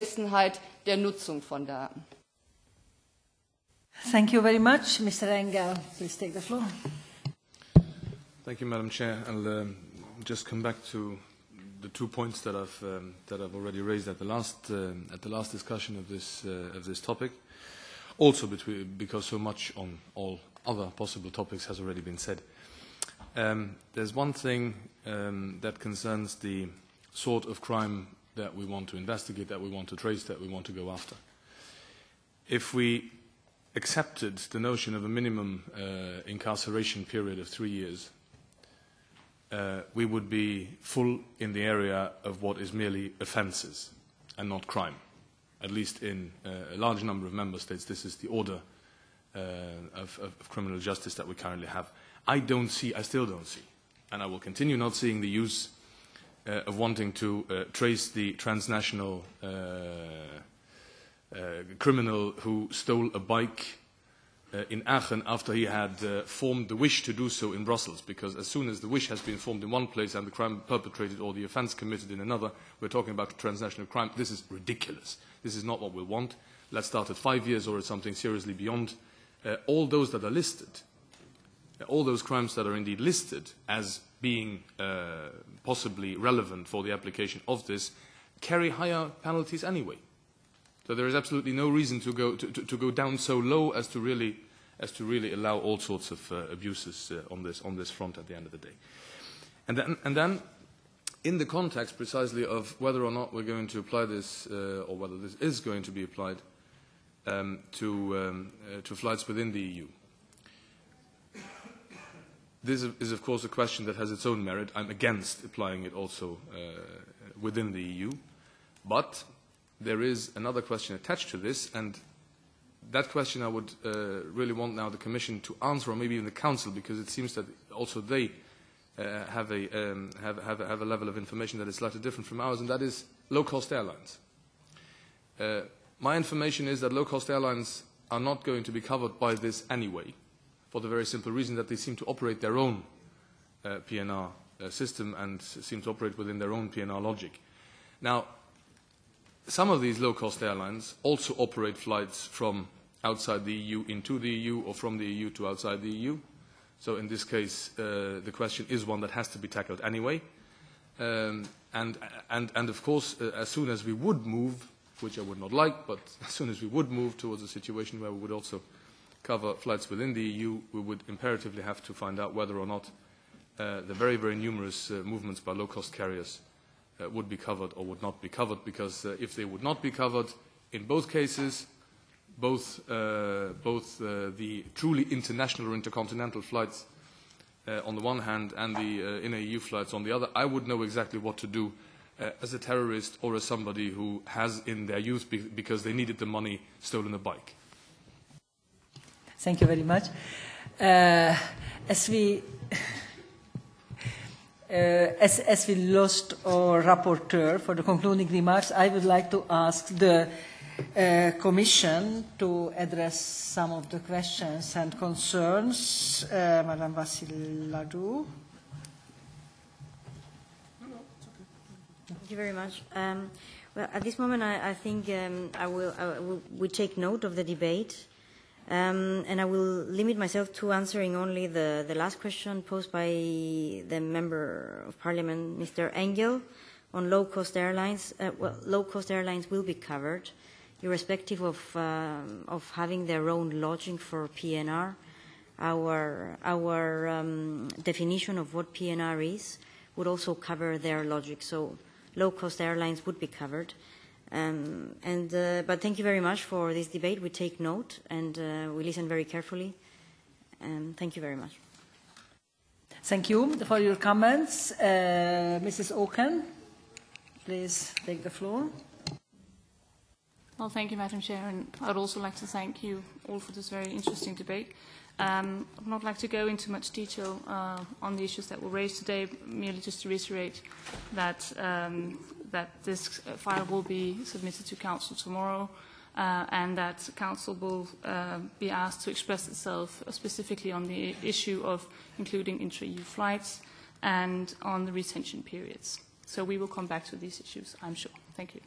Angemessenheit der Nutzung von Daten. Thank you very much. Mr. Engel, please take the floor. Thank you, Madam Chair. I'll just come back to the 2 points that I've already raised at the last discussion of this topic. Also, because so much on all other possible topics has already been said. There's one thing that concerns the sort of crime that we want to investigate, that we want to trace, that we want to go after. If we accepted the notion of a minimum incarceration period of 3 years, we would be full in the area of what is merely offences and not crime. At least in a large number of member states, this is the order of criminal justice that we currently have. I still don't see, and I will continue not seeing the use of wanting to trace the transnational criminal who stole a bike in Aachen after he had formed the wish to do so in Brussels, because as soon as the wish has been formed in one place and the crime perpetrated or the offence committed in another, we're talking about transnational crime. This is ridiculous. This is not what we want. Let's start at 5 years or at something seriously beyond. All those that are listed, all those crimes that are indeed listed as being possibly relevant for the application of this, carry higher penalties anyway. So there is absolutely no reason to go down so low as to really allow all sorts of abuses on this front at the end of the day. And then in the context precisely of whether or not we're going to apply this, or whether this is going to be applied to flights within the EU. This is, of course, a question that has its own merit. I'm against applying it also within the EU, but there is another question attached to this, and that question I would really want now the Commission to answer, or maybe even the Council, because it seems that also they have a level of information that is slightly different from ours, and that is low-cost airlines. My information is that low-cost airlines are not going to be covered by this anyway, for the very simple reason that they seem to operate their own PNR system and seem to operate within their own PNR logic. Now, some of these low-cost airlines also operate flights from outside the EU into the EU or from the EU to outside the EU. So in this case, the question is one that has to be tackled anyway. And of course, as soon as we would move, which I would not like, but as soon as we would move towards a situation where we would also cover flights within the EU, we would imperatively have to find out whether or not the very, very numerous movements by low-cost carriers would be covered or would not be covered, because if they would not be covered, in both cases, both the truly international or intercontinental flights on the one hand and the inner-EU flights on the other, I would know exactly what to do as a terrorist or as somebody who has in their youth, because they needed the money, stolen a bike. Thank you very much. As we lost our rapporteur for the concluding remarks, I would like to ask the Commission to address some of the questions and concerns. Madame Vassiladou. Thank you very much. Well, at this moment, I think we take note of the debate. And I will limit myself to answering only the last question posed by the Member of Parliament, Mr. Engel, on low-cost airlines. Well, low-cost airlines will be covered, irrespective of having their own lodging for PNR. Our definition of what PNR is would also cover their logic. So low-cost airlines would be covered. But thank you very much for this debate. We take note and we listen very carefully. Thank you very much. Thank you for your comments. Mrs. Oken, please take the floor. Well, thank you, Madam Chair, and I'd also like to thank you all for this very interesting debate. I'd not like to go into much detail on the issues that were raised today, merely just to reiterate that that this file will be submitted to Council tomorrow, and that Council will be asked to express itself specifically on the issue of including intra-EU flights and on the retention periods. So we will come back to these issues, I'm sure. Thank you.